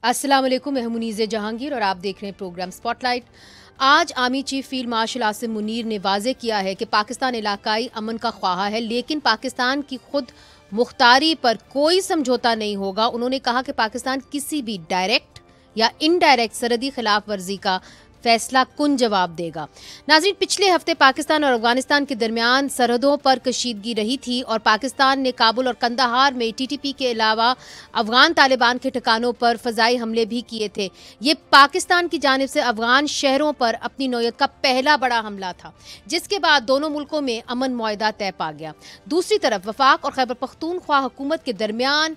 अस्सलाम वालेकुम, मैं मुनीज़ जहांगीर और आप देख रहे हैं प्रोग्राम स्पॉटलाइट। आज army chief field marshal Asim Munir ने वाजे किया है कि पाकिस्तान इलाकाई अमन का ख्वाहा है, लेकिन पाकिस्तान की खुद मुख्तारी पर कोई समझौता नहीं होगा। उन्होंने कहा कि पाकिस्तान किसी भी डायरेक्ट या इनडायरेक्ट सरहदी खिलाफ वर्जी का फैसला कुन जवाब देगा। नाज़रीन, पिछले हफ्ते पाकिस्तान और अफगानिस्तान के दरमियान सरहदों पर कशीदगी रही थी और पाकिस्तान ने काबुल और कंदाहार में टीटीपी के अलावा अफगान तालिबान के ठिकानों पर फ़ज़ाई हमले भी किए थे। ये पाकिस्तान की जानिब से अफगान शहरों पर अपनी नौयत का पहला बड़ा हमला था, जिसके बाद दोनों मुल्कों में अमन मुआहदा तय पा गया। दूसरी तरफ वफाक और खैबर पख्तूनख्वा हुकूमत के दरमियान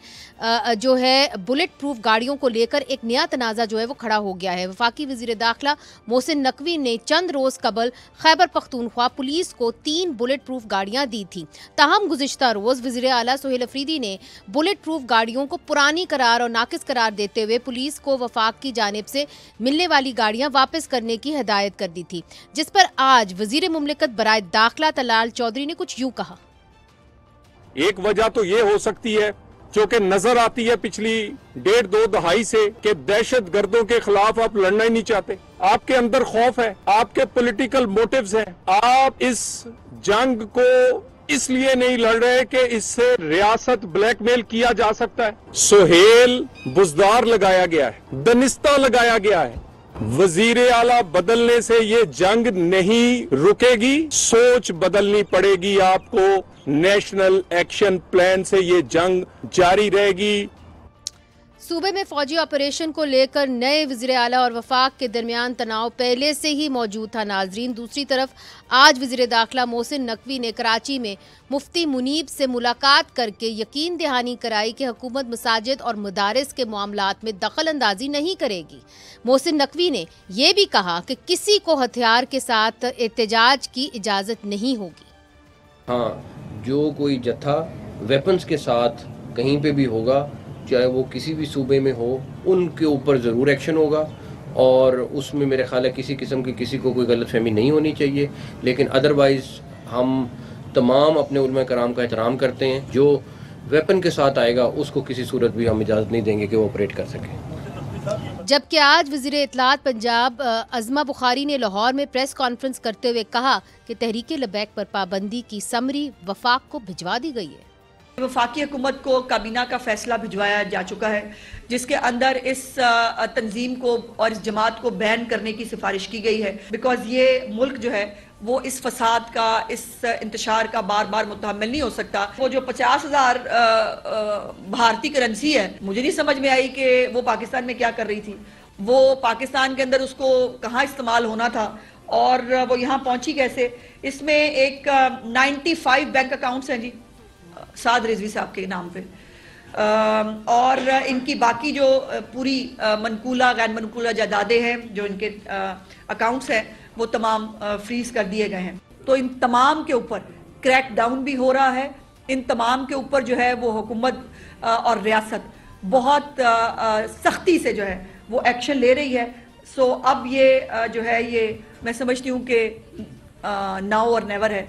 जो है बुलेट प्रूफ गाड़ियों को लेकर एक नया तनाज़ा जो है वो खड़ा हो गया है। वफाकी वज़ीर दाखिला मोहसिन नकवी ने चंद रोज कबल खैबर पख्तूनख्वा पुलिस को 3 बुलेट प्रूफ गाड़ियां दी थी। ताहम गुज़िश्ता रोज वज़ीर आला सोहेल अफरीदी ने बुलेट प्रूफ गाड़ियों को पुरानी करार और नाकिस करार देते हुए पुलिस को वफाक की जानिब से मिलने वाली गाड़ियां वापस करने की हिदायत कर दी थी, जिस पर आज वज़ीर मुमलिकत बराए दाखिला तलाल चौधरी ने कुछ यूं कहा। एक वजह तो ये हो सकती है जो कि नजर आती है पिछली 1.5-2 दहाई से कि दहशत गर्दों के खिलाफ आप लड़ना ही नहीं चाहते। आपके अंदर खौफ है, आपके पॉलिटिकल मोटिव्स हैं। आप इस जंग को इसलिए नहीं लड़ रहे कि इससे रियासत ब्लैकमेल किया जा सकता है। सुहेल बुजदार लगाया गया है, दनिस्ता लगाया गया है। वजीर आला बदलने से ये जंग नहीं रुकेगी, सोच बदलनी पड़ेगी आपको। नेशनल एक्शन प्लान से ये जंग जारी रहेगी। सूबे में फौजी ऑपरेशन को लेकर नए वज़ीर आला और वफाक के दरमियान तनाव पहले से ही मौजूद था। नाजरीन, दूसरी तरफ आज वज़ीर दाखिला मोहसिन नकवी ने कराची में मुफ्ती मुनीब से मुलाकात करके यकीन दहानी कराई कि हुकूमत मसाजिद और मदारिस के मामलात में दखल अंदाजी नहीं करेगी। मोहसिन नकवी ने यह भी कहा कि किसी को हथियार के साथ एहतजाज की इजाज़त नहीं होगी। हाँ, जो कोई जत्था वेपन्स के साथ कहीं पे भी होगा, चाहे वो किसी भी सूबे में हो, उनके ऊपर ज़रूर एक्शन होगा और उसमें मेरे ख्याल है किसी किस्म की किसी को कोई गलतफहमी नहीं होनी चाहिए। लेकिन अदरवाइज़ हम तमाम अपने उलमा कराम का एहतराम करते हैं। जो वेपन के साथ आएगा उसको किसी सूरत भी हम इजाज़त नहीं देंगे कि वो ऑपरेट कर सके। जबकि आज वज़ीर इत्तलात पंजाब अज़मा बुखारी ने लाहौर में प्रेस कॉन्फ्रेंस करते हुए कहा कि तहरीक लबैक पर पाबंदी की समरी वफाक को भिजवा दी गई है। वफाकी हुकूमत को काबीना का फैसला भिजवाया जा चुका है, जिसके अंदर इस तंजीम को और इस जमात को बैन करने की सिफारिश की गई है। बिकॉज ये मुल्क जो है वो इस फसाद का, इस इंतशार का बार बार मुतहम्मिल नहीं हो सकता। वो जो 50,000 भारतीय करेंसी है, मुझे नहीं समझ में आई कि वो पाकिस्तान में क्या कर रही थी। वो पाकिस्तान के अंदर उसको कहाँ इस्तेमाल होना था और वो यहाँ पहुंची कैसे। इसमें एक 95 बैंक अकाउंट्स हैं जी साद रिजवी साहब के नाम पे, और इनकी बाकी जो पूरी मनकूला गैर मनकूला जायदादें हैं, जो इनके अकाउंट्स हैं, वो तमाम फ्रीज कर दिए गए हैं। तो इन तमाम के ऊपर क्रैक डाउन भी हो रहा है। इन तमाम के ऊपर जो है वो हुकूमत और रियासत बहुत सख्ती से जो है वो एक्शन ले रही है। सो अब ये जो है ये मैं समझती हूँ कि नाउ और नेवर है।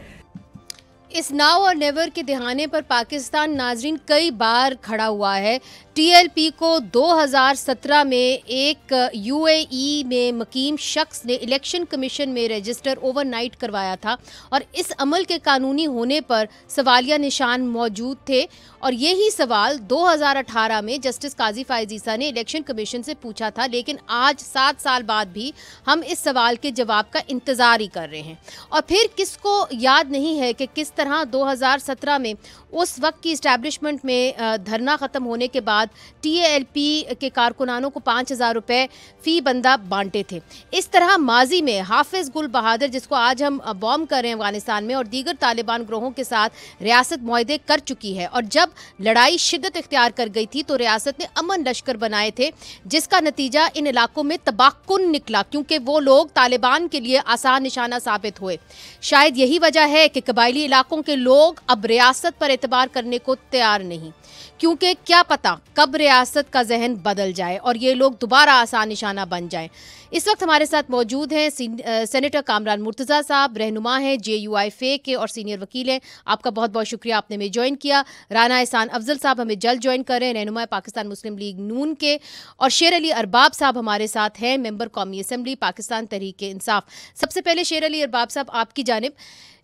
इस नाउ और नेवर के दहाने पर पाकिस्तान नाजरीन कई बार खड़ा हुआ है। टीएलपी को 2017 में एक यूएई में मुकीम शख्स ने इलेक्शन कमीशन में रजिस्टर ओवरनाइट करवाया था और इस अमल के कानूनी होने पर सवालिया निशान मौजूद थे। और यही सवाल 2018 में जस्टिस काजी फायज़ ईसा ने इलेक्शन कमीशन से पूछा था, लेकिन आज 7 साल बाद भी हम इस सवाल के जवाब का इंतज़ार ही कर रहे हैं। और फिर किसको याद नहीं है कि किस तरह 2017 में उस वक्त की इस्टेब्लिशमेंट में धरना ख़त्म होने के बाद टीएलपी के कारकुनानों को 5,000 रुपये फ़ी बंदा बांटे थे। इस तरह माजी में हाफिज़ गुल बहादुर, जिसको आज हम बॉम्ब कर रहे हैं अफगानिस्तान में, और दीगर तालिबान ग्रोहों के साथ रियासत मुआहदे कर चुकी है। और जब लड़ाई शिद्दत इख्तियार कर गई थी तो रियासत ने अमन लश्कर बनाए थे, जिसका नतीजा इन इलाकों में तबाहकुन निकला, क्योंकि वो लोग तालिबान के लिए आसान निशाना साबित हुए। शायद यही वजह है कि कबायली इलाकों के लोग अब रियासत पर एतबार करने को तैयार नहीं, क्योंकि क्या पता कब रियासत का जहन बदल जाए और ये लोग दोबारा आसान निशाना बन जाएं। इस वक्त हमारे साथ मौजूद हैं सेनेटर कामरान मुर्तज़ा साहब, रहनुमा हैं JUIFA के और सीनियर वकील हैं। आपका बहुत बहुत शुक्रिया, आपने हमें ज्वाइन किया। राना एहसान अफजल साहब हमें जल्द ज्वाइन कर रहे हैं, रहनुमा पाकिस्तान मुस्लिम लीग नून के। और शेर अली अरबाब साहब हमारे साथ हैं, मेंबर कौमी असम्बली पाकिस्तान तहरीक इंसाफ। सबसे पहले शेर अली अरबाब साहब, आपकी जानिब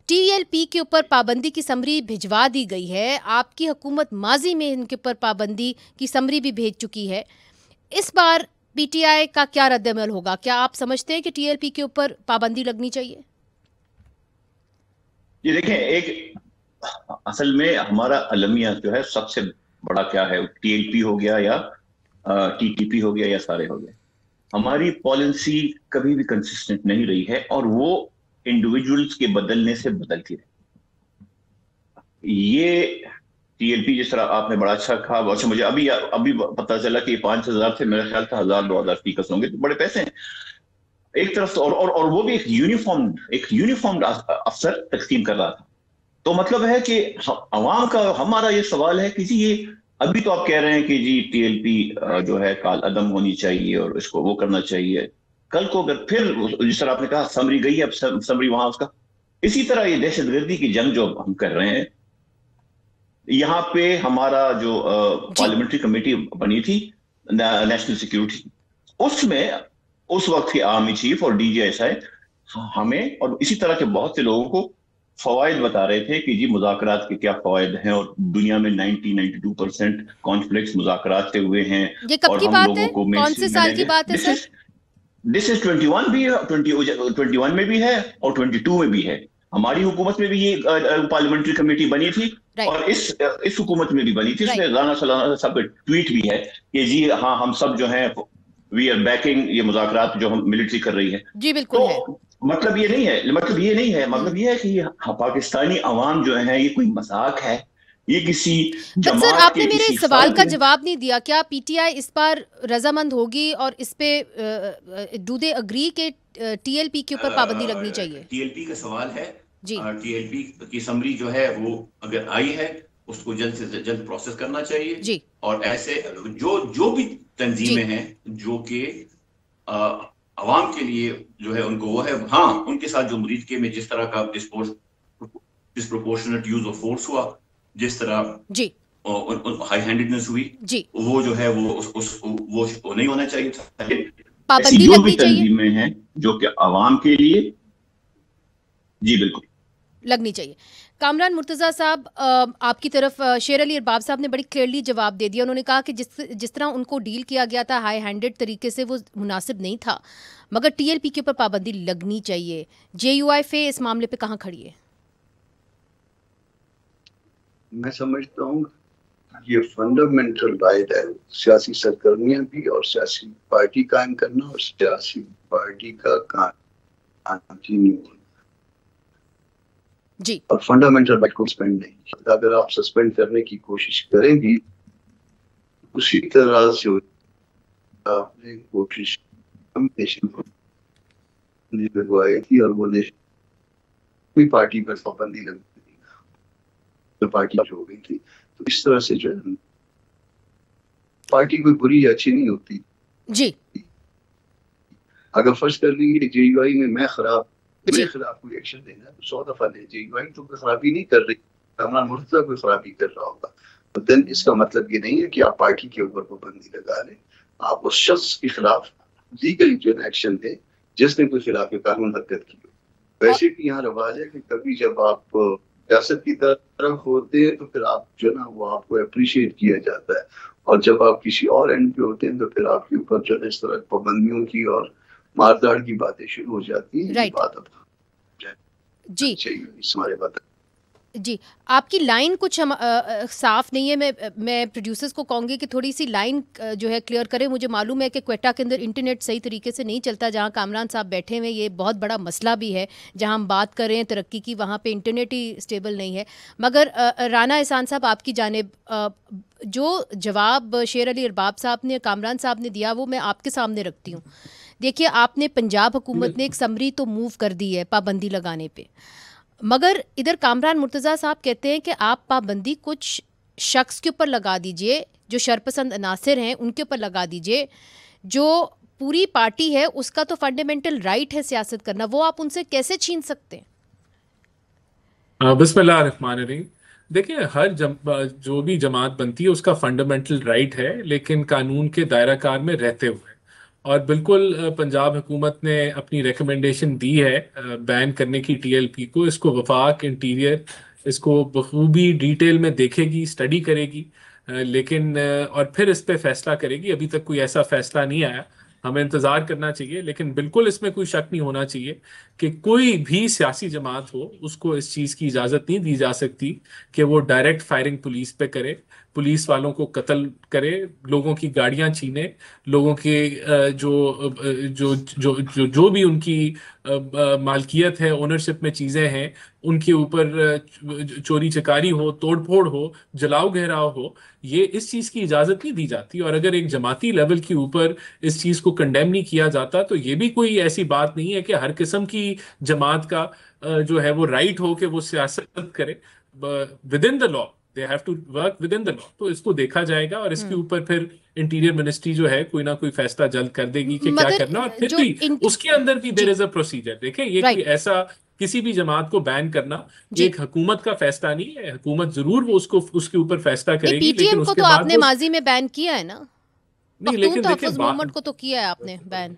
TLP के ऊपर पाबंदी की समरी भिजवा दी गई है। आपकी हुकूमत माजी में इनके ऊपर पाबंदी की समरी भी भेज चुकी है। इस बार PTI का क्या रद्द-ए-अमल होगा? क्या आप समझते हैं कि TLP के ऊपर पाबंदी लगनी चाहिए? ये देखें, एक असल में हमारा अलमिया जो है सबसे बड़ा क्या है, TLP हो गया या TTP हो गया या सारे हो गए, हमारी पॉलिसी कभी भी कंसिस्टेंट नहीं रही है और वो इंडिविजुअल्स के बदलने से बदलती रही। ये TLP जिस तरह आपने बड़ा अच्छा कहा, अच्छा मुझे अभी पता चला कि 5,000 से मेरे ख्याल से 1,000-2,000 स्पीकर्स होंगे, तो बड़े पैसे हैं एक तरफ से, और वो भी एक यूनिफॉर्म अफसर तकसीम कर रहा था। तो मतलब है कि अवाम का हमारा ये सवाल है कि जी ये अभी तो आप कह रहे हैं कि जी TLP जो है काल अदम होनी चाहिए और इसको वो करना चाहिए, कल को अगर फिर जिस तरह आपने कहा समरी गई है, अब समरी वहां उसका, इसी तरह ये दहशतगर्दी की जंग जो हम कर रहे हैं, यहाँ पे हमारा जो पार्लियामेंट्री कमेटी बनी थी नेशनल सिक्योरिटी, उसमें उस वक्त के आर्मी चीफ और DGSI हमें और इसी तरह के बहुत से लोगों को फवायद बता रहे थे कि जी मुज़ाकरात के क्या फवायद हैं, और दुनिया में 90-92% कॉन्फ्लिक्ट्स मुज़ाकरात से हुए हैं। ये कब की बात है? कौन से साल की बात है सर? दिस इज 21 भी है, 21 में भी है और 22 में भी है। हमारी हुकूमत में भी ये पार्लियामेंट्री कमेटी बनी थी और इस हुकूमत में भी बनी थी। इसमें राना सलाना साहब का ट्वीट भी है कि जी हाँ, हम सब जो हैं वी आर बैकिंग ये मुज़ाकरात जो हम मिलिट्री कर रही है। जी बिल्कुल तो है। मतलब ये नहीं है, मतलब ये है कि पाकिस्तानी अवाम जो है ये कोई मजाक है, ये किसी बट सर आपने मेरे इस सवाल का जवाब नहीं दिया। क्या PTI इस बार रजामंद होगी और इस पे डू दे अग्री के TLP के ऊपर पाबंदी लगनी चाहिए? TLP का सवाल है जी। TLP की समरी जो है वो अगर आई है उसको जल्द से जल्द प्रोसेस करना चाहिए जी। और ऐसे जो भी तंजीमें हैं जो कि अवाम के लिए जो है उनको वो है, हाँ उनके साथ जो मुरीद के में जिस तरह का डिस्प्रोपोर्शनेट यूज ऑफ फोर्स हुआ, जिस तरह जी हाई हैंडेडनेस हुई जी, वो जो है वो नहीं होना चाहिए था। पाबंदी लगनी चाहिए, तंजीमें हैं जो कि अवाम के लिए जी बिल्कुल लगनी चाहिए। कामरान मुर्तज़ा साहब, आपकी तरफ शेर अली अरबाब साहब ने बड़ी क्लियरली जवाब दे दिया। उन्होंने कहा कि जिस तरह उनको डील किया गया था हाई हैंडेड तरीके से, वो मुनासिब नहीं था, मगर TLP के ऊपर पाबंदी लगनी चाहिए। JUIFA इस मामले पे कहाँ खड़ी है? मैं समझता हूँ ये फंडामेंटल राइट है सियासी सरगर्मियां भी और सियासी पार्टी कायम करना और सियासी पार्टी का कंटिन्यू जी, और फंडामेंटल राइट को सस्पेंड नहीं। अगर आप सस्पेंड करने की कोशिश करेंगी उसी तरह से आपने कोशिश लगवाई थी और वो कोई पार्टी पर पाबंदी लग तो पार्टी हो गई थी। तो इस तरह से जो है पार्टी कोई बुरी या अच्छी नहीं होती जी। अगर फर्ज कर लेंगे JUI में मैं खराब, मेरे खिलाफ कोई एक्शन लेना है तो 100 दफा ले। JUI तो कोई खराबी नहीं कर रही, कामरान मुर्तज़ा कोई खराबी कर रहा होगा, तो देन इसका मतलब ये नहीं है कि आप पार्टी के ऊपर पाबंदी लगा लें। आप उस शख्स के खिलाफ लीगल जो एक्शन लें जिसने कोई खिलाफ कानून हरकत की हो। वैसे भी यहाँ रवाज है कि कभी जब आप सियासत की तरफ होते हैं तो फिर आप जो ना वो आपको अप्रिशिएट किया जाता है, और जब आप किसी और एंड पे होते हैं तो फिर आपके ऊपर जो है इस तरह पाबंदियों की और मारदाड़ की बातें शुरू हो जाती है। बात अब जी हमारे बात जी, आपकी लाइन कुछ साफ नहीं है। मैं प्रोड्यूसर्स को कहूँगी कि थोड़ी सी लाइन जो है क्लियर करें। मुझे मालूम है कि क्वेटा के अंदर इंटरनेट सही तरीके से नहीं चलता, जहाँ कामरान साहब बैठे हुए, ये बहुत बड़ा मसला भी है। जहाँ हम बात कर रहे हैं तरक्की की, वहाँ पे इंटरनेट ही स्टेबल नहीं है। मगर राना एहसान साहब, आपकी जानिब जो जवाब शेर अली अरबाब साहब ने, कामरान साहब ने दिया, वो मैं आपके सामने रखती हूँ। देखिए, आपने पंजाब हुकूमत ने एक समरी तो मूव कर दी है पाबंदी लगाने पे, मगर इधर कामरान मुर्तज़ा साहब कहते हैं कि आप पाबंदी कुछ शख्स के ऊपर लगा दीजिए, जो शरपसंद अनासिर हैं उनके ऊपर लगा दीजिए, जो पूरी पार्टी है उसका तो फंडामेंटल राइट है सियासत करना, वो आप उनसे कैसे छीन सकते हैं? बिस्मिल्लाहिर्रहमानिर्रहीम। देखिए, जो भी जमात बनती है उसका फंडामेंटल राइट है, लेकिन कानून के दायरा कार में रहते हुए। और बिल्कुल पंजाब हुकूमत ने अपनी रिकमेंडेशन दी है बैन करने की टीएलपी को। इसको वफाक इंटीरियर इसको बखूबी डिटेल में देखेगी, स्टडी करेगी, लेकिन और फिर इस पे फैसला करेगी। अभी तक कोई ऐसा फैसला नहीं आया, हमें इंतजार करना चाहिए। लेकिन बिल्कुल इसमें कोई शक नहीं होना चाहिए कि कोई भी सियासी जमात हो उसको इस चीज़ की इजाज़त नहीं दी जा सकती कि वो डायरेक्ट फायरिंग पुलिस पे करे, पुलिस वालों को कत्ल करे, लोगों की गाड़ियां छीने, लोगों के जो भी उनकी मालकियत है, ओनरशिप में चीज़ें हैं, उनके ऊपर चोरी चकारी हो, तोड़फोड़ हो, जलाओ घेराव हो। ये इस चीज़ की इजाज़त नहीं दी जाती। और अगर एक जमाती लेवल के ऊपर इस चीज़ को कंडेम नहीं किया जाता तो ये भी कोई ऐसी बात नहीं है कि हर किस्म की जमात का जो है वो राइट हो कि वो सियासत करे। Within the law they have to work within the law. तो इसको देखा जाएगा और इसके ऊपर फिर इंटीरियर मिनिस्ट्री जो है कोई ना कोई फैसला जल्द कर देगी कि क्या करना। और फिर भी उसके अंदर भी देयर इज अ प्रोसीजर। देखें, ये कोई ऐसा किसी भी जमात को बैन करना एक हुकूमत का फैसला नहीं है। हुकूमत जरूर वो उसके ऊपर फैसला करेगी, लेकिन उसके तो आपने माजी में बैन किया है ना? नहीं, लेकिन देखिए मोहम्मद को तो किया है आपने बैन,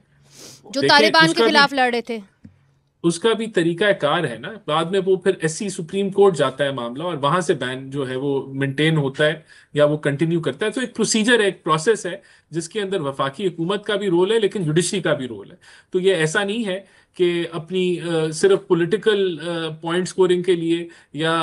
जो तालिबान के खिलाफ लड़ रहे थे। उसका भी तरीका कार है ना। बाद में वो फिर एससी सुप्रीम कोर्ट जाता है मामला और वहां से बैन जो है वो मेंटेन होता है या वो कंटिन्यू करता है। तो एक प्रोसीजर है, एक प्रोसेस है जिसके अंदर वफाकी हुकूमत का भी रोल है, लेकिन जुडिशरी का भी रोल है। तो ये ऐसा नहीं है कि अपनी सिर्फ पॉलिटिकल पॉइंट स्कोरिंग के लिए या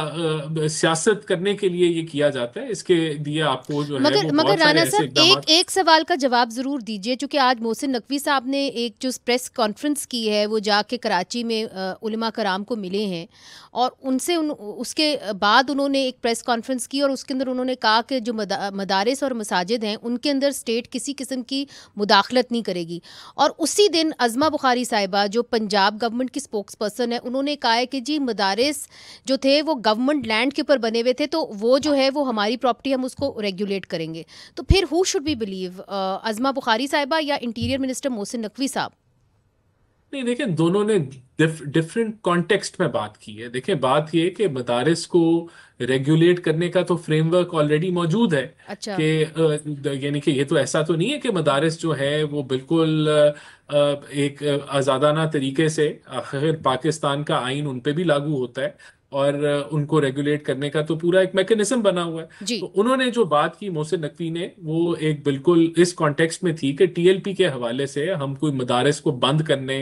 सियासत करने के लिए ये किया जाता है। इसके लिए आपको जो है मगर राना साहब एक सवाल का जवाब जरूर दीजिए, क्योंकि आज मोहसिन नकवी साहब ने एक जो प्रेस कॉन्फ्रेंस की है वो जाके कराची में उलमा कराम को मिले हैं और उनसे उसके बाद उन्होंने एक प्रेस कॉन्फ्रेंस की और उसके अंदर उन्होंने कहा कि जो मदारिस और मसाजिद हैं उनके अंदर स्टेट किसी किस्म की मुदाखलत नहीं करेगी। और उसी दिन अज़मा बुखारी साहिबा जो पंजाब गवर्नमेंट की स्पोक्स पर्सन है, उन्होंने कहा है कि जी मदारिस जो थे वो गवर्नमेंट लैंड के ऊपर बने हुए थे, तो वो जो है वो हमारी प्रॉपर्टी, हम उसको रेगुलेट करेंगे। तो फिर who should be believe, Azma Bukhari साहिबा या इंटीरियर मिनिस्टर मोहसिन नकवी साहब? नहीं, देखिए, दोनों ने डिफरेंट कॉन्टेक्स्ट में बात की है। देखिए, बात ये कि मदारिस को रेगुलेट करने का तो फ्रेमवर्क ऑलरेडी मौजूद है। अच्छा। कि यानी कि ये तो ऐसा तो नहीं है कि मदारिस जो है वो बिल्कुल एक आज़ादाना तरीके से, आखिर पाकिस्तान का आइन उन पे भी लागू होता है और उनको रेगुलेट करने का तो पूरा एक मैकेनिज्म बना हुआ है। तो उन्होंने जो बात की मोहसिन नकवी ने, वो एक बिल्कुल इस कॉन्टेक्स्ट में थी कि टीएलपी के हवाले से हम कोई मदारिस को बंद करने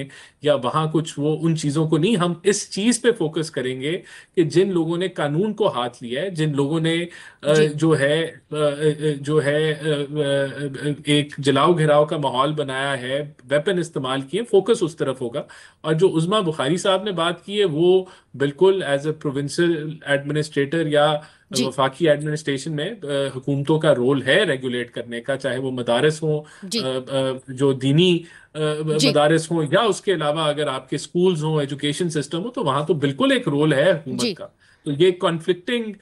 या वहां कुछ वो उन चीजों को नहीं, हम इस चीज पे फोकस करेंगे कि जिन लोगों ने कानून को हाथ लिया है, जिन लोगों ने जो है एक जलाओ घिराव का माहौल बनाया है, वेपन इस्तेमाल किए, फोकस उस तरफ होगा। और जो उज़मा बुखारी साहब ने बात की है वो बिल्कुल एज ए प्रोविंशियल एडमिनिस्ट्रेटर या वफाकी एडमिनिस्ट्रेशन में हुकूमतों का रोल है रेगुलेट करने का, चाहे वो मदारिस हो, जो दीनी मदारिस हो, या उसके अलावा अगर आपके स्कूल्स हो, एजुकेशन सिस्टम हो, तो वहां तो बिल्कुल एक रोल है हुकूमत का। तो ये कॉन्फ्लिक्टिंग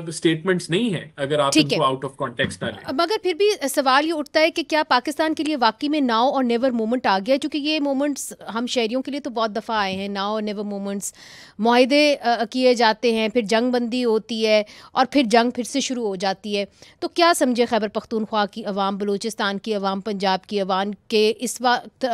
स्टेटमेंट्स नहीं है अगर आप इनको आउट ऑफ कॉन्टेक्स्ट ना लें। मगर फिर भी सवाल ये उठता है कि क्या पाकिस्तान के लिए वाकई में नाउ और नेवर मोमेंट आ गया? क्योंकि ये मोमेंट्स हम शहरियों के लिए तो बहुत दफ़ा आए हैं, नाउ और नेवर मोमेंट्स, मुआहदे किए जाते हैं, फिर जंग बंदी होती है और फिर जंग फिर से शुरू हो जाती है। तो क्या समझे खैबर पख्तूनख्वा की अवाम, बलूचिस्तान की अवाम, पंजाब की अवाम के इस वक्त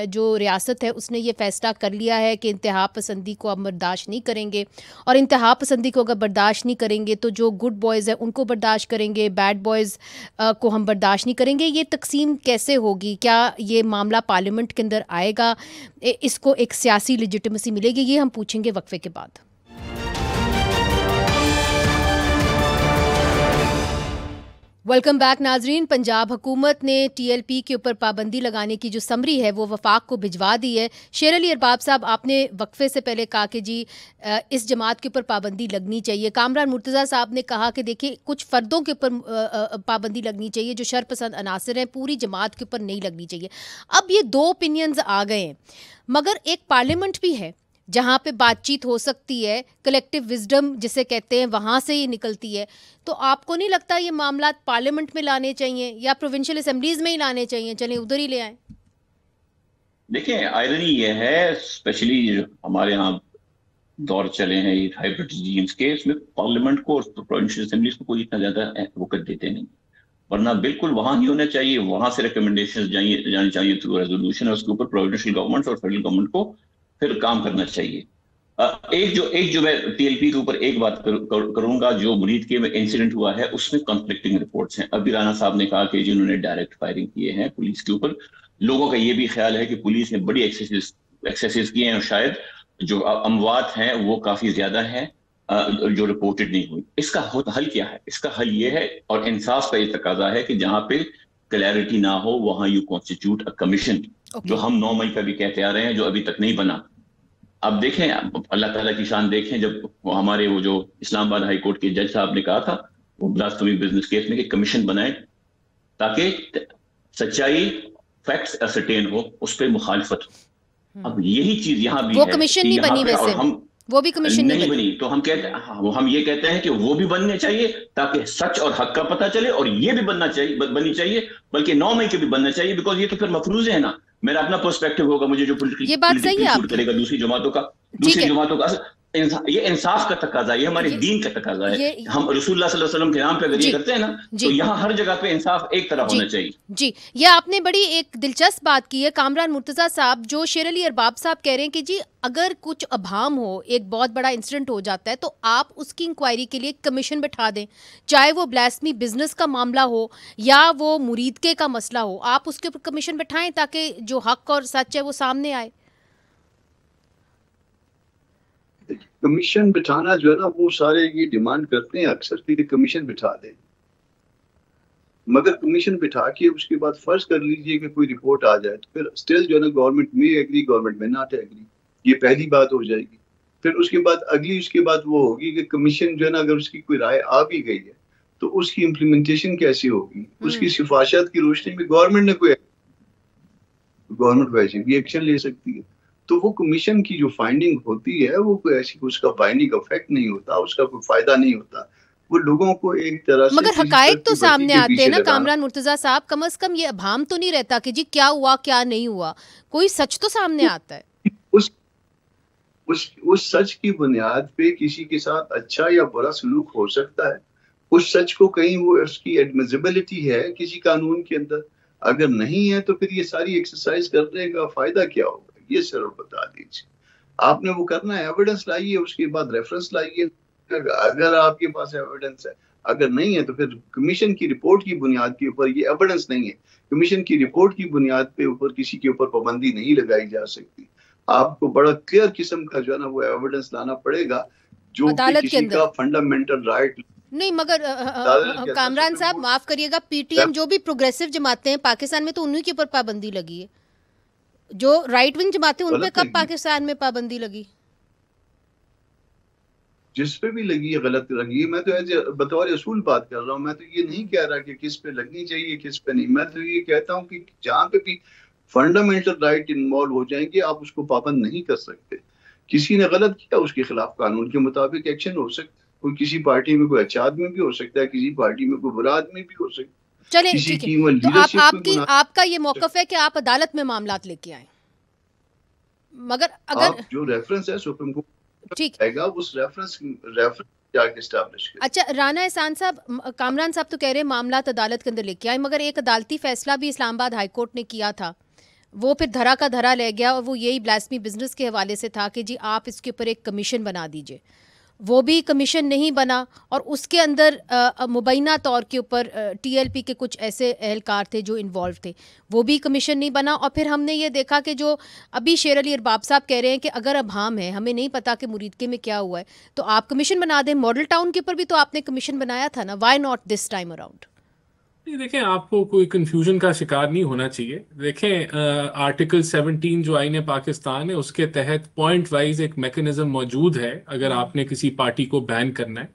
जो रियासत है उसने ये फ़ैसला कर लिया है कि इंतहा पसंदी को अब बर्दाश्त नहीं करेंगे, और इंतहा पसंदी को अगर बर्दाश्त नहीं करेंगे तो जो गुड बॉयज़ हैं उनको बर्दाश्त करेंगे, बैड बॉयज़ को हम बर्दाश्त नहीं करेंगे। ये तकसीम कैसे होगी? क्या ये मामला पार्लियामेंट के अंदर आएगा? इसको एक सियासी लेजिटिमेसी मिलेगी? ये हम पूछेंगे वक्फे के बाद। वेलकम बैक नाजरीन। पंजाब हुकूमत ने टीएलपी के ऊपर पाबंदी लगाने की जो समरी है वो वफाक को भिजवा दी है। शेर अली अरबाब साहब, आपने वक्फे से पहले कहा कि जी इस जमात के ऊपर पाबंदी लगनी चाहिए। कामरान मुर्तज़ा साहब ने कहा कि देखिए कुछ फ़र्दों के ऊपर पाबंदी लगनी चाहिए, जो शरपसंद अनासिर हैं, पूरी जमात के ऊपर नहीं लगनी चाहिए। अब ये दो ओपिनियंस आ गए हैं, मगर एक पार्लियामेंट भी है जहाँ पे बातचीत हो सकती है, कलेक्टिव विजडम जिसे कहते हैं, वहाँ से ये निकलती है। तो आपको नहीं लगता ये मामला पार्लियामेंट में लाने चाहिए या प्रोविंशियल असेंबलीज में ही लाने चाहिए? चलें उधर ही ले आए। देखिए, आयरनी ये है, स्पेशली हमारे यहाँ दौर चले हैं ये हाइब्रिड रेजिम्स के, इसमें पार्लियामेंट को और प्रोविंशियल असेंबलीज को कोई इतना ज्यादा वक्त देते नहीं, वरना बिल्कुल वहां नहीं होना चाहिए। वहां से रिकमेंडेशंस जानी चाहिए थ्रू रेजोल्यूशन, और उसके ऊपर प्रोविंशियल गवर्नमेंट और फेडरल गवर्नमेंट को फिर काम करना चाहिए। एक जो मैं टीएलपी के ऊपर एक बात करूंगा, जो मुरीद के में इंसिडेंट हुआ है उसमें कॉन्फ्लिक्टिंग रिपोर्ट्स हैं। अभी राणा साहब ने कहा कि जिन्होंने डायरेक्ट फायरिंग किए हैं पुलिस के ऊपर, लोगों का ये भी ख्याल है कि पुलिस ने बड़ी एक्सेसेस किए हैं और शायद जो अमवात हैं वो काफी ज्यादा हैं जो रिपोर्टेड नहीं हुई। इसका हल क्या है? इसका हल ये है, और इंसाफ का ये तकाजा है कि जहां पे क्लैरिटी ना हो वहां यू कॉन्स्टिट्यूट अ कमीशन, जो हम 9 मई का भी कहते आ रहे हैं, जो अभी तक नहीं बना। अब देखें, अल्लाह ताला की शान देखें, जब वो हमारे वो जो इस्लामाबाद हाई कोर्ट के जज साहब ने कहा था वो ब्लास्फेमी बिजनेस केस में कि कमीशन बनाए ताकि सच्चाई, फैक्ट्स असरटेन हो, उस पर मुखालिफत हो। अब यही चीज यहाँ भी वो है, कमीशन नहीं बनी वैसे, हम वो भी कमीशन नहीं बनी, तो हम कहते हैं, हम ये कहते हैं कि वो भी बनने चाहिए ताकि सच और हक का पता चले, और ये भी बननी चाहिए, बल्कि 9 मई के भी बनना चाहिए, बिकॉज ये तो फिर मफरूज है ना। मेरा अपना पर्सपेक्टिव होगा, मुझे जो ये बात सही है करेगा दूसरी जमातों का, ये इंसाफ का तकाजा है, ये हमारे दीन का तकाजा है। हम रसूलुल्लाह सल्लल्लाहु अलैहि वसल्लम के नाम पे अगर ये करते हैं ना, तो यहाँ हर जगह पे इंसाफ एक तरह होना चाहिए। जी, ये आपने बड़ी एक दिलचस्प बात की है कामरान मुर्तजा साहब, जो शेर अली अरबाब साहब कह रहे हैं कि जी अगर कुछ अभाम हो, एक बहुत बड़ा इंसिडेंट हो जाता है, तो आप उसकी इंक्वायरी के लिए कमीशन बैठा दें, चाहे वो ब्लास्फेमी बिजनेस का मामला हो या वो मुरीदके का मसला हो, आप उसके ऊपर कमीशन बैठाएं ताकि जो हक और सच है वो सामने आए। कमीशन बिठाना जो है ना, वो सारे ये डिमांड करते हैं अक्सर कि कमीशन बिठा दें, मगर कमीशन बिठा के उसके बाद फर्ज कर लीजिए कि कोई रिपोर्ट आ जाए, तो फिर स्टिल जो है ना गवर्नमेंट में एग्री, गवर्नमेंट में नॉट एग्री, ये पहली बात हो जाएगी। फिर उसके बाद वो होगी कि कमीशन जो है ना, अगर उसकी कोई राय आ भी गई है तो उसकी इम्प्लीमेंटेशन कैसी होगी, उसकी सिफारिशात की रोशनी में गवर्नमेंट वैसे भी एक्शन ले सकती है। तो वो कमीशन की जो फाइंडिंग होती है वो कोई ऐसी, उसका बाइंडिंग इफेक्ट नहीं होता, उसका कोई फायदा नहीं होता, वो लोगों को एक तरह से, मगर हकायक तो सामने आते हैं ना कामरान मुर्तजा साहब, कम से कम ये अभाम तो नहीं रहता कि जी क्या हुआ क्या नहीं हुआ, कोई सच तो सामने आता है। उस सच की बुनियाद पे किसी के साथ अच्छा या बुरा सलूक हो सकता है, उस सच को कहीं वो उसकी एडमिजिबिलिटी है किसी कानून के अंदर, अगर नहीं है तो फिर ये सारी एक्सरसाइज करने का फायदा क्या होगा, ये सिर्फ बता दीजिए। आपने वो करना है, एविडेंस लाइए, उसके बाद रेफरेंस लाइए, अगर आपके पास एविडेंस है, अगर नहीं है तो फिर कमीशन की रिपोर्ट की बुनियाद के ऊपर, ये एविडेंस नहीं है, कमीशन की रिपोर्ट की बुनियाद पे ऊपर किसी के ऊपर पाबंदी नहीं लगाई जा सकती। आपको बड़ा क्लियर किस्म का जो है ना वो एविडेंस लाना पड़ेगा, जो किसी का फंडामेंटल राइट नहीं। मगर कामरान साहब माफ करिएगा, पीटीएम जो भी प्रोग्रेसिव जमातें हैं पाकिस्तान में, तो उन्हीं के ऊपर पाबंदी लगी है, जो राइट विंग जमातें उन पे कब पाकिस्तान में पाबंदी लगी? जिस पे भी लगी है गलत लगी। मैं तो बतौर असूल बात कर रहा हूँ, मैं तो ये नहीं कह रहा कि किस पे लगनी चाहिए किस पे नहीं, मैं तो ये कहता हूँ कि जहाँ पे भी फंडामेंटल राइट इन्वॉल्व हो जाएंगे आप उसको पाबंद नहीं कर सकते। किसी ने गलत किया उसके खिलाफ कानून के मुताबिक एक्शन हो सकता है, कोई किसी पार्टी में कोई अच्छा आदमी भी हो सकता है, किसी पार्टी में कोई बुरा आदमी भी हो सकता है। चले ठीक है, तो आपका ये मौकफ है कि आप अदालत में मामलात लेके आए, मगर अगर जो रेफरेंस है सुप्रीम कोर्ट ठीक है उस रेफरेंस जाके एस्टैब्लिश करें। अच्छा, राना एहसान साहब, कामरान साहब तो कह रहे हैं मामलात अदालत के अंदर लेके आए, मगर एक अदालती फैसला भी इस्लामाबाद हाई कोर्ट ने किया था, वो फिर धरा का धरा ले गया, और वो यही ब्लास्फेमी बिजनेस के हवाले से था कि जी आप इसके ऊपर एक कमीशन बना दीजिए। वो भी कमीशन नहीं बना, और उसके अंदर मुबैना तौर के ऊपर टीएलपी के कुछ ऐसे एहलकार थे जो इन्वॉल्व थे, वो भी कमीशन नहीं बना। और फिर हमने ये देखा कि जो अभी शेर अली अरबाब साहब कह रहे हैं कि अगर अभाम है, हमें नहीं पता कि मुरीदके में क्या हुआ है, तो आप कमीशन बना दें। मॉडल टाउन के ऊपर भी तो आपने कमीशन बनाया था ना, why not this time around? देखें, आपको कोई कंफ्यूजन का शिकार नहीं होना चाहिए। देखें, आर्टिकल 17 जो आईन पाकिस्तान है उसके तहत पॉइंट वाइज एक मैकेनिज्म मौजूद है, अगर आपने किसी पार्टी को बैन करना है,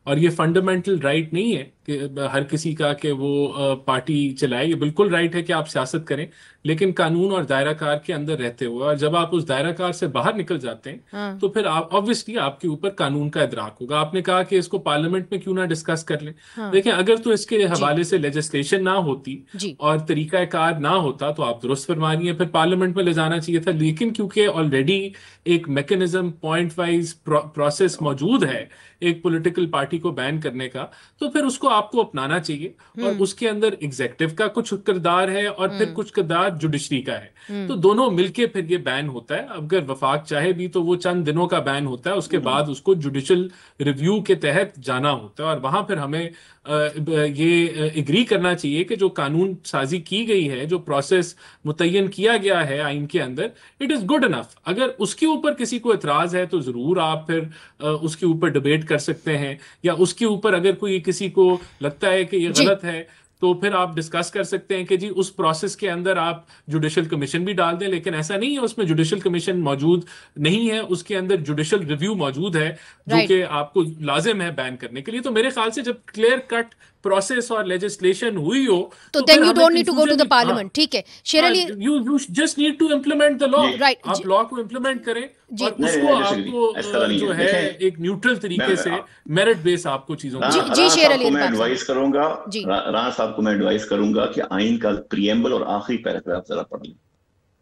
और ये फंडामेंटल राइट नहीं है कि हर किसी का कि वो पार्टी चलाए। ये बिल्कुल राइट है कि आप सियासत करें, लेकिन कानून और दायरा कार के अंदर रहते हुए, और जब आप उस दायरा कार से बाहर निकल जाते हैं तो फिर आप ऑब्वियसली आपके ऊपर कानून का इदराक होगा। आपने कहा कि इसको पार्लियामेंट में क्यों ना डिस्कस कर लें। देखें, अगर तो इसके हवाले से लेजिस्लेशन ना होती और तरीका कार ना होता तो आप दुरुस्त फरमा रही हैं, फिर पार्लियामेंट में ले जाना चाहिए था। लेकिन क्योंकि ऑलरेडी एक मैकेनिज्म पॉइंट वाइज प्रोसेस मौजूद है एक पॉलिटिकल पार्टी को बैन करने का, तो फिर उसको आपको अपनाना चाहिए। और उसके अंदर एग्जीक्यूटिव का कुछ किरदार है और फिर कुछ किरदार जुडिशरी का है, तो दोनों मिलके फिर ये बैन होता है। अगर वफाक चाहे भी तो वो चंद दिनों का बैन होता है, उसके बाद उसको जुडिशल रिव्यू के तहत जाना होता है, और वहां फिर हमें ये एग्री करना चाहिए कि जो कानून साजी की गई है, जो प्रोसेस मुतय्यन किया गया है आइन के अंदर, इट इज गुड इनफ। अगर उसके ऊपर किसी को एतराज है तो जरूर आप फिर उसके ऊपर डिबेट कर सकते हैं, या उसके ऊपर अगर कोई किसी को लगता है कि ये गलत है तो फिर आप डिस्कस कर सकते हैं कि जी उस प्रोसेस के अंदर आप जुडिशल कमीशन भी डाल दें। लेकिन ऐसा नहीं है उसमें जुडिशल कमीशन मौजूद नहीं है, उसके अंदर जुडिशल रिव्यू मौजूद है जो कि आपको लाजिम है बैन करने के लिए। तो मेरे ख्याल से जब क्लियर कट प्रोसेस और लेजिस्लेशन हुई हो तो then you don't need to go to the parliament. ठीक है Sher Ali, you just need to implement the law. Right, आप लॉ को इम्प्लीमेंट करें और उसको आपको जो है एक न्यूट्रल तरीके से मेरिट बेस आपको चीजों जी शेर अली मैं एडवाइस करूंगा, राणा साहब को मैं एडवाइस करूंगा कि आइन का प्रीएम्बल और आखिरी पैराग्राफ जरा पढ़ लें।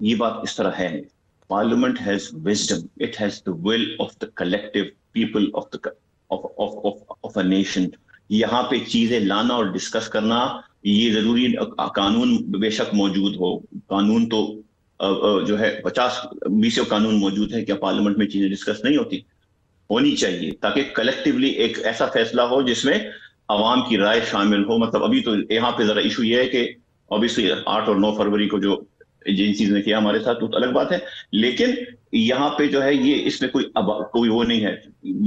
ये बात इस तरह है, parliament has wisdom, it has the will of the collective people of a nation. यहाँ पे चीजें लाना और डिस्कस करना ये जरूरी, कानून बेशक मौजूद हो, कानून तो जो है 50-20 कानून मौजूद है, क्या पार्लियामेंट में चीजें डिस्कस नहीं होनी चाहिए, ताकि कलेक्टिवली एक ऐसा फैसला हो जिसमें आवाम की राय शामिल हो। मतलब अभी तो यहाँ पे जरा इशू ये है कि ऑब्वियसली 8 और 9 फरवरी को जो एजेंसीज ने किया हमारे साथ तो अलग बात है, लेकिन यहाँ पे जो है ये इसमें कोई वो नहीं है।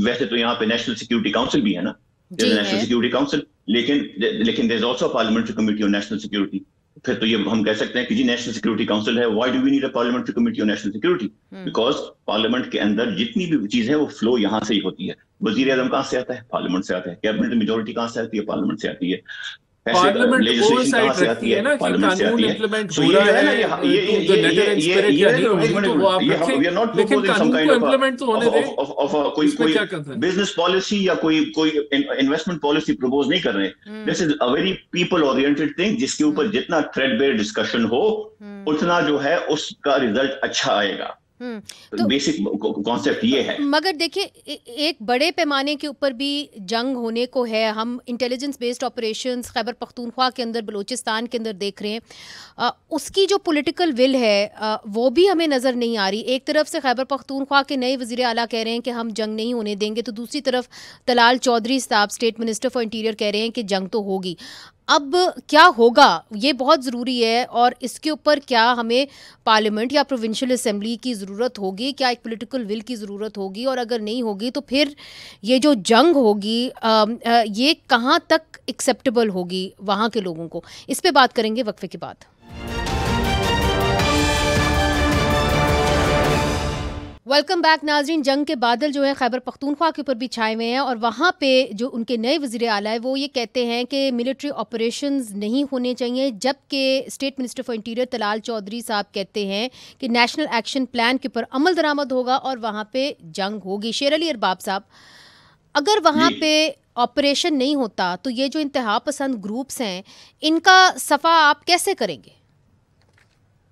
वैसे तो यहाँ पे नेशनल सिक्योरिटी काउंसिल भी है ना, नेशनल सिक्योरिटी काउंसिल, लेकिन there is also parliamentary committee on national security. फिर तो ये हम कह सकते हैं कि जी नेशनल सिक्योरिटी काउंसिल है, why do we need a parliamentary committee on national security? Because parliament के अंदर जितनी भी चीज है वो फ्लो यहाँ से ही होती है। वजीर आजम कहाँ से आता है? पार्लियामेंट से आता है। कैबिनेट मेजोरिटी कहाँ से आती है? पार्लियामेंट से आती है। पार्लियामेंट ओवरसाइट रखती है ना कि कानून इंप्लीमेंट हो रहा है, तो लेटर इन स्पिरिट या नहीं होगी तो वो आप रखें, लेकिन कानून को इंप्लीमेंट तो होने दें। कोई बिजनेस पॉलिसी या कोई इन्वेस्टमेंट पॉलिसी प्रपोज नहीं कर रहे। This is a very people oriented thing, जिसके ऊपर जितना थ्रेडबेयर डिस्कशन हो उतना जो है उसका रिजल्ट अच्छा आएगा। तो बेसिक कॉन्सेप्ट ये है। मगर देखिए एक बड़े पैमाने के ऊपर भी जंग होने को है। हम intelligence based operations Khyber Pakhtunkhwa के अंदर, बलूचिस्तान के अंदर देख रहे हैं, उसकी जो पॉलिटिकल विल है वो भी हमें नज़र नहीं आ रही। एक तरफ से खैबर पख्तूनख्वा के नए वज़ीर आला कह रहे हैं कि हम जंग नहीं होने देंगे, तो दूसरी तरफ तलाल चौधरी साहब स्टेट मिनिस्टर फॉर इंटीरियर कह रहे हैं कि जंग तो होगी। अब क्या होगा ये बहुत ज़रूरी है, और इसके ऊपर क्या हमें पार्लियामेंट या प्रोविंशियल असेंबली की ज़रूरत होगी, क्या एक पॉलिटिकल विल की ज़रूरत होगी, और अगर नहीं होगी तो फिर ये जो जंग होगी ये कहाँ तक एक्सेप्टेबल होगी वहाँ के लोगों को? इस पे बात करेंगे वक्फे के बाद। वेलकम बैक नाजरीन। जंग के बादल जो है खैबर पख्तूनख्वा के ऊपर भी छाए हुए हैं, और वहाँ पे जो उनके नए वज़ीर आला है वो ये कहते हैं कि मिलिट्री ऑपरेशंस नहीं होने चाहिए, जबकि state minister for interior Talal Chaudhry साहब कहते हैं कि नेशनल एक्शन प्लान के ऊपर अमल दरामद होगा और वहाँ पे जंग होगी। शेर अली अरबाब साहब, अगर वहाँ पे ऑपरेशन नहीं होता तो ये जो इंतहा पसंद ग्रुप्स हैं इनका सफ़ा आप कैसे करेंगे?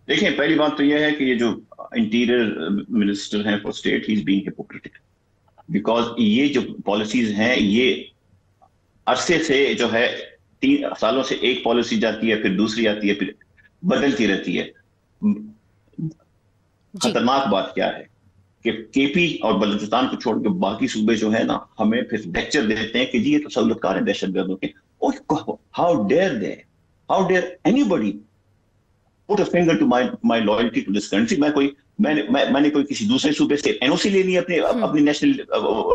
देखिए, पहली बात तो यह है कि ये जो इंटीरियर मिनिस्टर हैं for state, he is being hypocritic, because ये जो पॉलिसीज हैं ये अरसे से जो है 3 सालों से एक पॉलिसी जाती है, फिर दूसरी आती है, फिर बदलती रहती है। खतरनाक बात क्या है कि केपी और बलूचिस्तान को छोड़ के बाकी सूबे जो है ना, हमें फिर लेक्चर देते हैं कि जी ये तो सहूलतकार है दहशतगर्दों के। How dare anybody put a finger to my loyalty to this country। मैंने कोई किसी दूसरे सूबे से एनओसी लेनी है अपनी नेशनल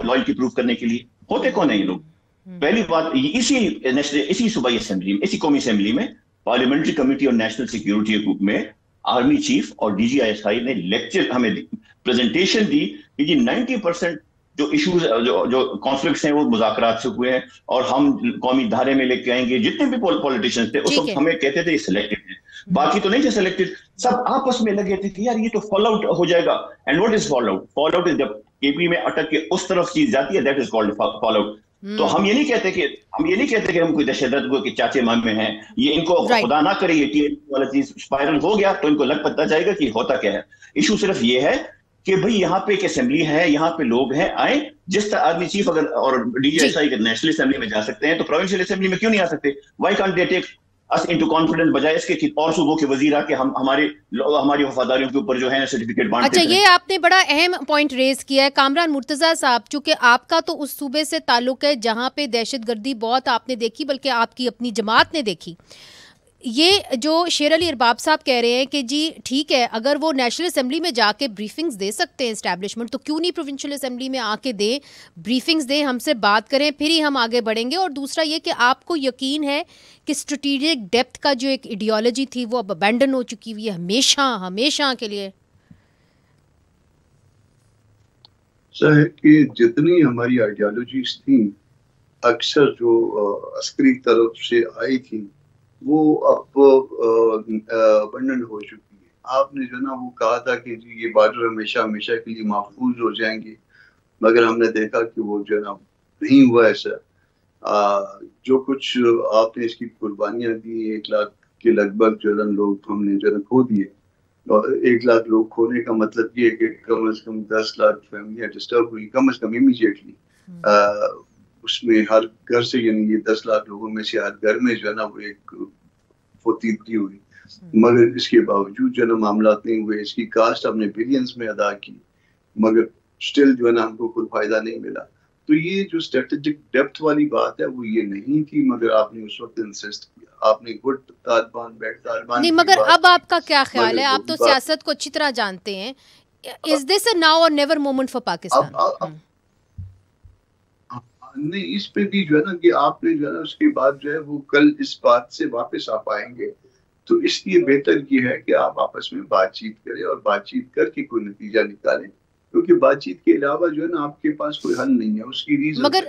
लॉयल्टी प्रूव करने के लिए? होते कौन है ये लोग? पहली बात, इसी सूबाई असेंबली में, इसी कौमी असेंबली में parliamentary committee on national security group में आर्मी चीफ और DGISI ने लेक्चर हमें प्रेजेंटेशन दी कि जी 90% जो इश्यूज जो कॉन्फ्लिक्ट्स हैं वो मुज़ाकरात से हुए हैं, और हम कौमी धारे में लेके आएंगे। जितने भी पॉलिटिशियंस थे उस वक्त हमें कहते थे ये सिलेक्टेड है, बाकी तो नहीं थे सिलेक्टेड, सब आपस में लगे थे कि यार ये तो फॉल आउट हो जाएगा। And what is fall out? Fall out is जब केपी में अटक के उस तरफ चीज जाती है, that is called fall out. तो हम ये नहीं कहते कि हम कोई दहशतगर्द के चाचे मामे हैं, ये इनको खुदा ना करे ये टीएमसी वाला चीज स्पाइरल हो गया तो इनको लग पता जाएगा कि होता क्या है। इशू सिर्फ ये है कि भाई यहाँ पे एक असेंबली है, यहाँ पे लोग हैं, आए। जिस तरह आर्मी चीफ अगर और डीजीएसआई नेशनल असेंबली में जा सकते हैं तो प्रोविंशियल असेंबली में क्यों नहीं आ सकते? Why can't they take us into confidence, बजाय इसके कि और सूबों के वजीर आके हम हमारी वफादारियों के ऊपर जो है सर्टिफिकेट बांटते हैं। अच्छा, ये आपने बड़ा अहम पॉइंट रेज किया है कामरान मुर्तजा साहब, चूंकि आपका तो उस सूबे से ताल्लुक है जहां पे दहशतगर्दी बहुत आपने देखी, बल्कि आपकी अपनी जमात ने देखी। ये जो शेर अली अरबाब साहब कह रहे हैं कि जी ठीक है, अगर वो नेशनल असेंबली में जाके ब्रीफिंग्स दे सकते हैं इस्टेब्लिशमेंट, तो क्यों नहीं प्रोविंशियल असेंबली में आके दें, ब्रीफिंग्स दें, हमसे बात करें, फिर ही हम आगे बढ़ेंगे। और दूसरा ये कि आपको यकीन है कि स्ट्रेटेजिक डेप्थ का जो एक आइडियोलॉजी थी वो अब अबैंडन हो चुकी हुई है हमेशा हमेशा के लिए? सर कि जितनी हमारी आइडियोलॉजीज थी अक्सर जो अस्करी तरफ से आई थी वो अब अबंडन हो चुकी है। आपने जो ना वो कहा था कि जी ये बॉर्डर हमेशा हमेशा के लिए महफूज हो जाएंगे, मगर हमने देखा कि वो जो ना नहीं हुआ ऐसा। जो कुछ आपने इसकी कुर्बानियां दी, 1 लाख के लगभग जो ना लोग हमने जो ना खो दिए, और 1 लाख लोग खोने का मतलब ये है कि कम से कम 10 लाख फैमिलियां डिस्टर्ब हुई, कम से कम इमीडिएटली। उसमें हर घर से, यानी ये 10 लाख लोगों में से हर घर में जो है ना वो एक फौतीदगी हुई, मगर इसके बावजूद जो है ना मामला नहीं हुए। इसकी कास्ट हमने बिलियंस में अदा की, मगर स्टिल जो है ना हमको कोई फायदा नहीं मिला। तो ये जो स्ट्रेटेजिक डेप्थ वाली बात है वो ये नहीं थी, मगर आपने उस वक्त इंसिस्ट किया, आपने गुड तालिबान बैड तालिबान नहीं। मगर अब आपका क्या ख्याल है? आप तो सियासत को अच्छी तरह जानते हैं। इज दिस अ नाउ और नेवर मोमेंट फॉर पाकिस्तान? नहीं, इस पे भी जो है ना कि आपने जो है ना उसके बाद जो है वो कल इस बात से वापस आ पाएंगे, तो इसलिए बेहतर ये है कि आप आपस में बातचीत करें और बातचीत करके कोई नतीजा निकालें, क्योंकि बातचीत के अलावा जो है ना आपके पास कोई हल नहीं है। उसकी रीजन मगर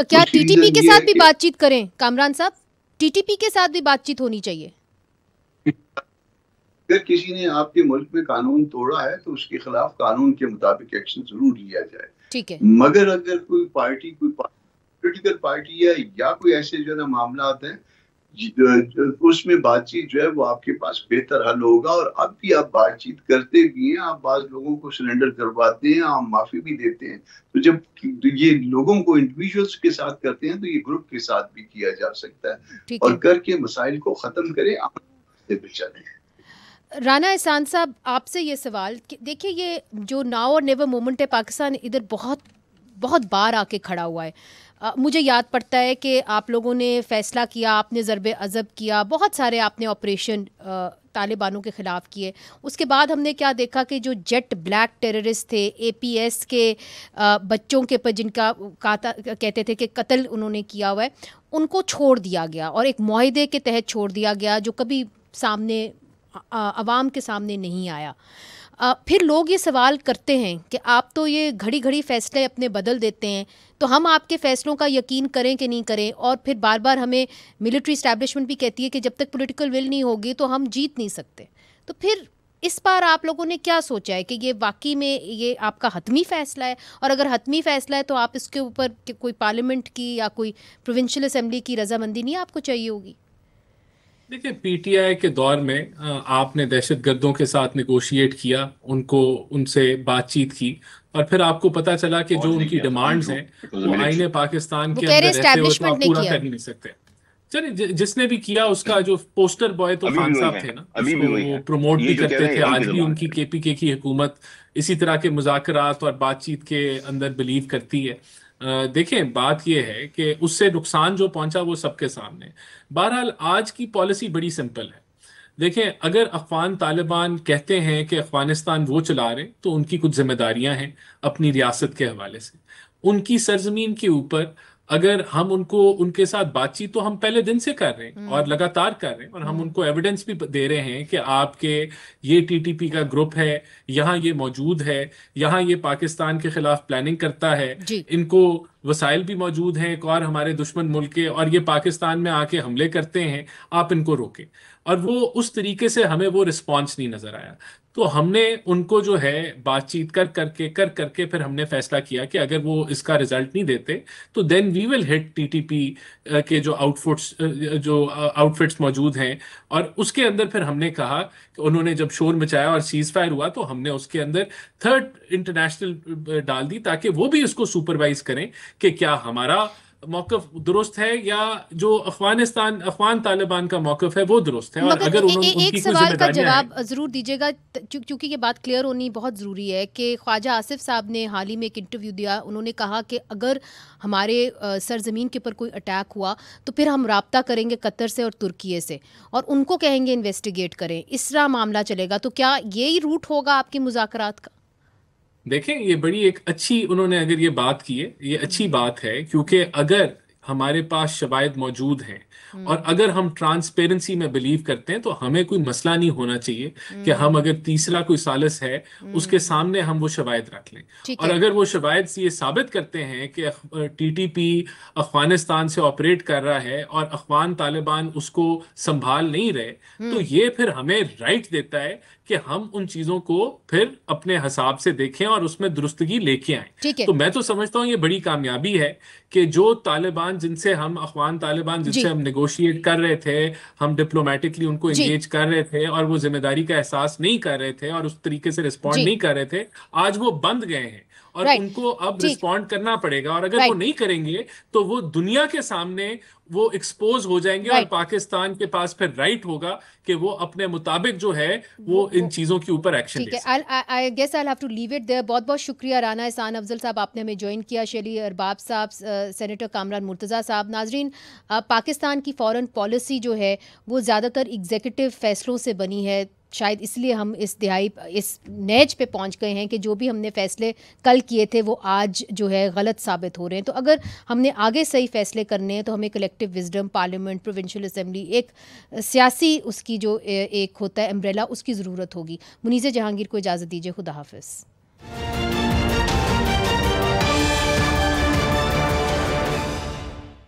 क्या टीटीपी के साथ भी बातचीत करें कामरान साहब? टीटीपी के साथ भी बातचीत होनी चाहिए। अगर किसी ने आपके मुल्क में कानून तोड़ा है तो उसके खिलाफ कानून के मुताबिक एक्शन जरूर लिया जाए, ठीक है। मगर अगर कोई पार्टी पॉलिटिकल पार्टी है या कोई ऐसे जो है ना मामला आते हैं उसमें बातचीत जो है वो आपके पास बेहतर हल होगा। और अब भी आप बातचीत करते भी हैं, आप बाज लोगों को सरेंडर करवाते हैं, आप माफी भी देते हैं। तो जब ये लोगों को इंडिविजुअल्स के साथ करते हैं तो ये ग्रुप के साथ भी किया जा सकता है, और करके मसाइल को खत्म करें, चलें। राना एहसान साहब, आपसे ये सवाल, देखिए ये जो नाउ और नेवर मोमेंट है, पाकिस्तान इधर बहुत बहुत बार आके खड़ा हुआ है। मुझे याद पड़ता है कि आप लोगों ने फ़ैसला किया, आपने ज़रबे अज़ब किया, बहुत सारे आपने ऑपरेशन तालिबानों के ख़िलाफ़ किए। उसके बाद हमने क्या देखा कि जो जेट ब्लैक टेररिस्ट थे, APS के बच्चों के पर जिनका कहते थे कि कत्ल उन्होंने किया हुआ है, उनको छोड़ दिया गया और एक मुआहदे के तहत छोड़ दिया गया जो कभी सामने आवाम के सामने नहीं आया। फिर लोग ये सवाल करते हैं कि आप तो ये घड़ी घड़ी फ़ैसले अपने बदल देते हैं, तो हम आपके फ़ैसलों का यकीन करें कि नहीं करें? और फिर बार बार हमें मिलिट्री इस्टेब्लिशमेंट भी कहती है कि जब तक पॉलिटिकल विल नहीं होगी तो हम जीत नहीं सकते। तो फिर इस बार आप लोगों ने क्या सोचा है कि ये वाकई में ये आपका हतमी फ़ैसला है? और अगर हतमी फ़ैसला है तो आप इसके ऊपर कोई पार्लियामेंट की या कोई प्रोविंशियल असम्बली की रजामंदी नहीं आपको चाहिए होगी? देखिए, PTI के दौर में आपने दहशतगर्दों के साथ निगोशिएट किया, उनसे बातचीत की, और फिर आपको पता चला कि जो उनकी डिमांड्स हैं वो आईने पाकिस्तान के अंदर रहते हुए तो आप पूरा कर नहीं सकते। चलिए, जिसने भी किया उसका जो पोस्टर बॉय तो खान साहब थे ना, उसको वो प्रमोट भी करते थे। आज भी उनकी KPK की हुकूमत इसी तरह के मुज़ाकरात और बातचीत के अंदर बिलीव करती है। देखें, बात यह है कि उससे नुकसान जो पहुंचा वो सबके सामने। बहरहाल आज की पॉलिसी बड़ी सिंपल है। देखें, अगर अफगान तालिबान कहते हैं कि अफगानिस्तान वो चला रहे, तो उनकी कुछ जिम्मेदारियां हैं अपनी रियासत के हवाले से। उनकी सरजमीन के ऊपर अगर हम उनको उनके साथ बातचीत तो हम पहले दिन से कर रहे हैं और लगातार कर रहे हैं, और हम उनको एविडेंस भी दे रहे हैं कि आपके ये टीटीपी का ग्रुप है, यहाँ ये मौजूद है, यहाँ ये पाकिस्तान के खिलाफ प्लानिंग करता है, इनको वसाइल भी मौजूद हैं एक और हमारे दुश्मन मुल्क के, और ये पाकिस्तान में आके हमले करते हैं, आप इनको रोकें। और वो उस तरीके से हमें वो रिस्पॉन्स नहीं नजर आया। तो हमने उनको जो है बातचीट कर करके फिर हमने फैसला किया कि अगर वो इसका रिजल्ट नहीं देते तो then we will hit TTP के जो आउटफिट्स मौजूद हैं। और उसके अंदर फिर हमने कहा कि उन्होंने जब शोर मचाया और सीज फायर हुआ तो हमने उसके अंदर थर्ड इंटरनेशनल डाल दी ताकि वो भी उसको सुपरवाइज करें कि क्या हमारा मौकफ दुरुस्त है या जो अफगान तालिबान का मौकफ है वो दुरुस्त है। और अगर एक सवाल का जवाब जरूर दीजिएगा, क्योंकि ये बात क्लियर होनी बहुत ज़रूरी है कि ख्वाजा आसिफ साहब ने हाल ही में एक इंटरव्यू दिया, उन्होंने कहा कि अगर हमारे सरजमीन के ऊपर कोई अटैक हुआ तो फिर हम राब्ता करेंगे कतर से और तुर्की से और उनको कहेंगे इन्वेस्टिगेट करें, इस तरह मामला चलेगा। तो क्या यही रूट होगा आपकी मुज़ाकरात का? देखें, ये बड़ी एक अच्छी उन्होंने अगर ये बात की है, ये अच्छी बात है, क्योंकि अगर हमारे पास शवाहिद मौजूद हैं और अगर हम ट्रांसपेरेंसी में बिलीव करते हैं तो हमें कोई मसला नहीं होना चाहिए कि हम अगर तीसरा कोई सालिस है उसके सामने हम वो शवाहिद रख लें। और अगर वो शवाहिद ये साबित करते हैं कि टीटीपी अफगानिस्तान से ऑपरेट कर रहा है और अफगान तालिबान उसको संभाल नहीं रहे, तो ये फिर हमें राइट देता है कि हम उन चीजों को फिर अपने हिसाब से देखें और उसमें दुरुस्तगी लेके आए। तो मैं तो समझता हूँ ये बड़ी कामयाबी है कि जो तालिबान जिनसे हम अफगान तालिबान जिनसे हम नेगोशिएट कर रहे थे, हम डिप्लोमेटिकली उनको एंगेज कर रहे थे और वो जिम्मेदारी का एहसास नहीं कर रहे थे और उस तरीके से रिस्पॉन्ड नहीं कर रहे थे, आज वो बंद गए हैं और उनको अब रिस्पॉन्ड करना पड़ेगा। और अगर वो नहीं करेंगे तो वो दुनिया के सामने वो एक्सपोज हो जाएंगे और पाकिस्तान के पास फिर राइट होगा कि वो अपने मुताबिक जो है वो इन चीजों के ऊपर एक्शन ले सके। I guess I have to leave it there. बहुत बहुत शुक्रिया राना एहसान अफजल साहब, आपने हमें ज्वाइन किया, शेली अरबाब साहब, सेनेटर कामरान मुर्तज़ा साहब। नाजरीन, पाकिस्तान की फॉरेन पॉलिसी जो है वो ज़्यादातर एग्जीक्यूटिव फैसलों से बनी है, शायद इसलिए हम इस नेज पे पहुंच गए हैं कि जो भी हमने फैसले कल किए थे वो आज जो है गलत साबित हो रहे हैं। तो अगर हमने आगे सही फैसले करने हैं तो हमें collective wisdom, parliament, provincial assembly, एक सियासी उसकी जो एक होता है अम्ब्रेला, उसकी ज़रूरत होगी। मुनीज़ जहांगीर को इजाज़त दीजिए, खुदा हाफिज़।